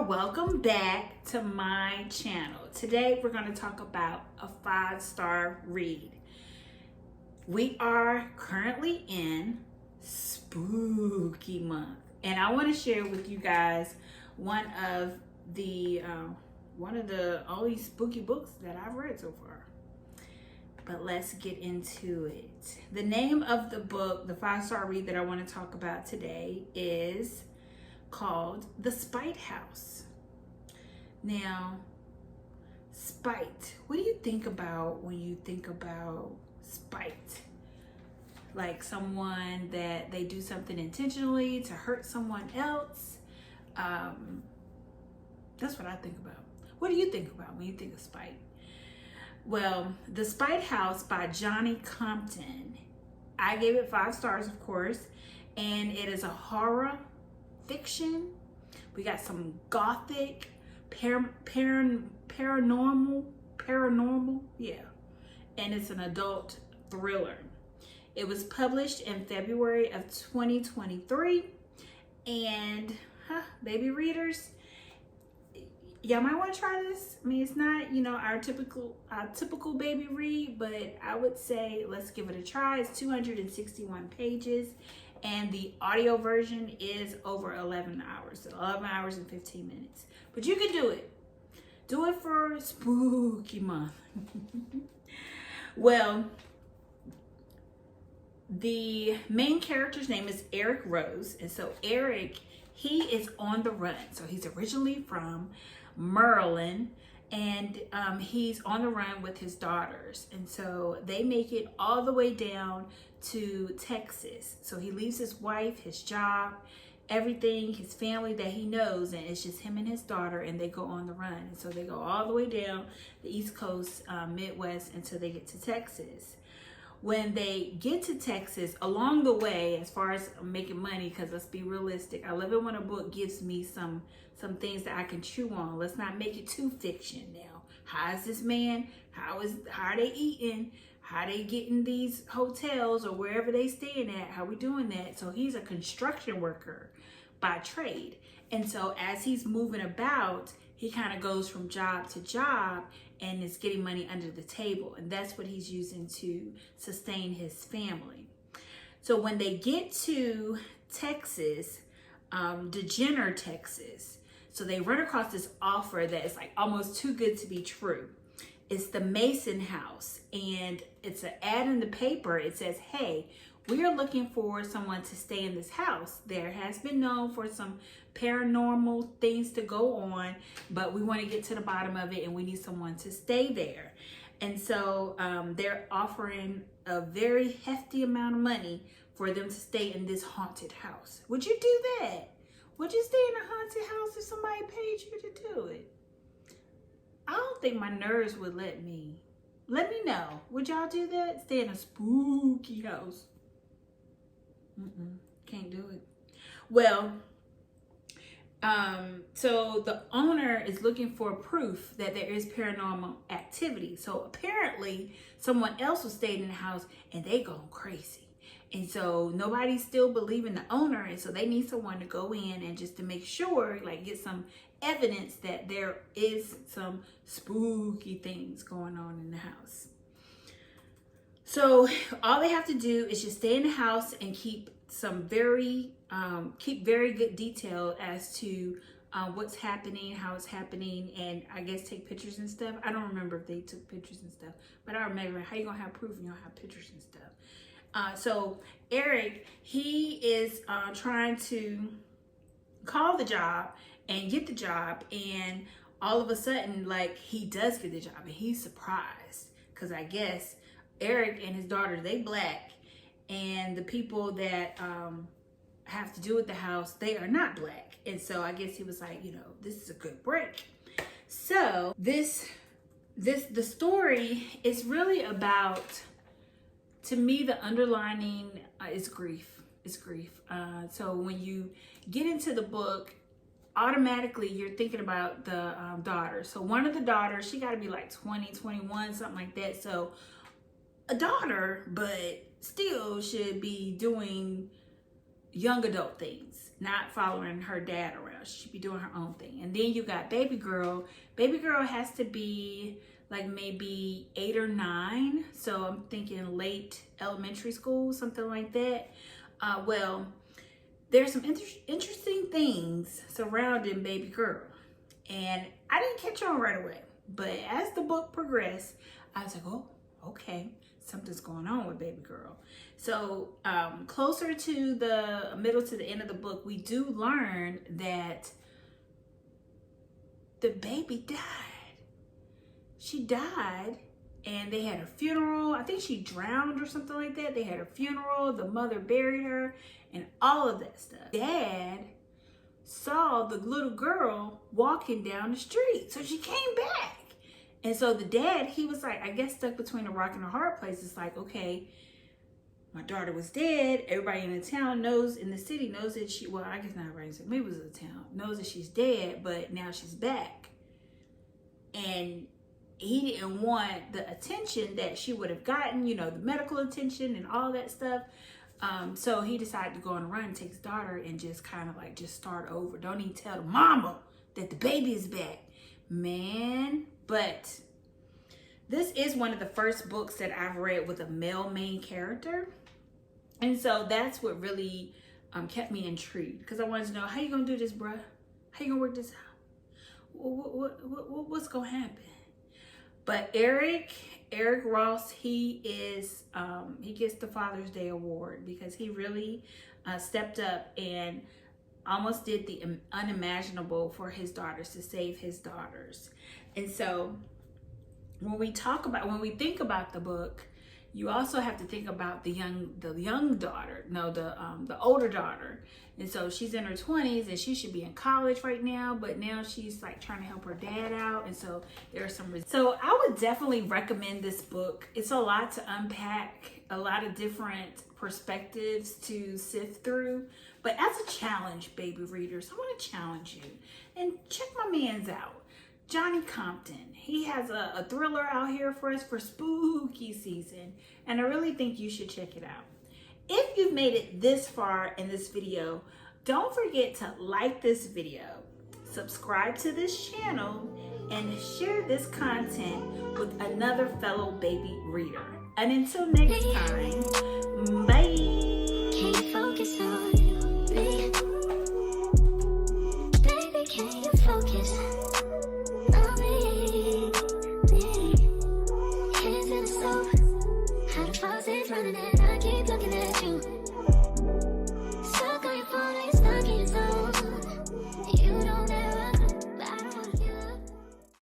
welcome back to my channel. Today we're going to talk about a 5-star read. We are currently in spooky month, and I want to share with you guys one of the only spooky books that I've read so far. But let's get into it. The name of the book, the 5-star read that I want to talk about today, is called The Spite House. Now, spite. What do you think about when you think about spite? Like someone that they do something intentionally to hurt someone else. That's what I think about. What do you think about when you think of spite? Well, The Spite House by Johnny Compton. I gave it 5 stars, of course, and it is a horror fiction. We got some gothic, paranormal, yeah. And it's an adult thriller. It was published in February of 2023. And, baby readers, y'all might want to try this. I mean, it's not, our typical baby read, but I would say let's give it a try. It's 261 pages. And the audio version is over 11 hours. So 11 hours and 15 minutes. But you can do it. Do it for spooky month. Well, the main character's name is Eric Rose. And so Eric, he is on the run. So he's originally from Maryland. And he's on the run with his daughters. And so they make it all the way down to Texas. So he leaves his wife, his job, everything, his family that he knows, and it's just him and his daughter, and they go on the run. And so they go all the way down the East Coast, Midwest, until they get to Texas. When they get to Texas, along the way, as far as making money, because let's be realistic, I love it when a book gives me some things that I can chew on. Let's not make it too fiction now. How is this man? How are they eating? How they getting these hotels or wherever they staying at? How we doing that? So he's a construction worker by trade. And so as he's moving about, he kind of goes from job to job and is getting money under the table. And that's what he's using to sustain his family. So when they get to Texas, DeGener, Texas, so they run across this offer that is like almost too good to be true. It's the Mason House, and it's an ad in the paper. It says, hey, we are looking for someone to stay in this house. There has been known for some paranormal things to go on, but we want to get to the bottom of it, and we need someone to stay there. And so they're offering a very hefty amount of money for them to stay in this haunted house. Would you do that? Would you stay in a haunted house if somebody paid you to do it? I don't think my nerves would let me. Let me know. Would y'all do that? Stay in a spooky house? Can't do it. Well, so the owner is looking for proof that there is paranormal activity. So apparently someone else was staying in the house and they going crazy. And so nobody's still believing the owner. And so they need someone to go in and just to make sure, like get some evidence that there is some spooky things going on in the house. So all they have to do is just stay in the house and keep very good detail as to what's happening, how it's happening, and I guess take pictures and stuff. I don't remember if they took pictures and stuff, but I remember how you gonna have proof and you don't have pictures and stuff. So Eric, he is trying to call the job and get the job, and all of a sudden, like, he does get the job, and he's surprised because I guess Eric and his daughter, they black, and the people that have to do with the house, they are not black. And so I guess he was like, this is a good break. So the story is really about, to me, the underlining is grief. It's grief. So when you get into the book, automatically you're thinking about the daughter. So one of the daughters, she got to be like 20, 21, something like that. So a daughter, but still should be doing, young adult things, not following her dad around. She should be doing her own thing. And then you got baby girl. Baby girl has to be like maybe 8 or 9. So I'm thinking late elementary school, something like that. Well, there's some interesting things surrounding baby girl. And I didn't catch on right away. But as the book progressed, I was like, oh, okay, something's going on with baby girl. So closer to the middle to the end of the book, we do learn that the baby died. She died, and they had a funeral. I think she drowned or something like that. They had a funeral. The mother buried her and all of that stuff. Dad saw the little girl walking down the street. So she came back. And so the dad, he was like, I guess stuck between a rock and a hard place. It's like, okay, my daughter was dead. Everybody in the town knows, in the city knows that she, well, I guess not everybody, maybe it was the town, knows that she's dead, but now she's back. And he didn't want the attention that she would have gotten, you know, the medical attention and all that stuff. So he decided to go on a run and take his daughter and just kind of like just start over. Don't even tell the mama that the baby is back. Man, but this is one of the first books that I've read with a male main character. And so that's what really kept me intrigued, because I wanted to know, how you gonna do this, bruh? How you gonna work this out? What's gonna happen? But Eric Ross, he gets the Father's Day award because he really stepped up and almost did the unimaginable for his daughters, to save his daughters. And so when we think about the book, you also have to think about the older daughter. And so she's in her 20s and she should be in college right now, but now she's like trying to help her dad out. And so there are so I would definitely recommend this book. It's a lot to unpack, a lot of different perspectives to sift through. But as a challenge, baby readers, I want to challenge you and check my man's out. Johnny Compton. He has a thriller out here for us for spooky season, and I really think you should check it out. If you've made it this far in this video, don't forget to like this video, subscribe to this channel, and share this content with another fellow baby reader. And until next time,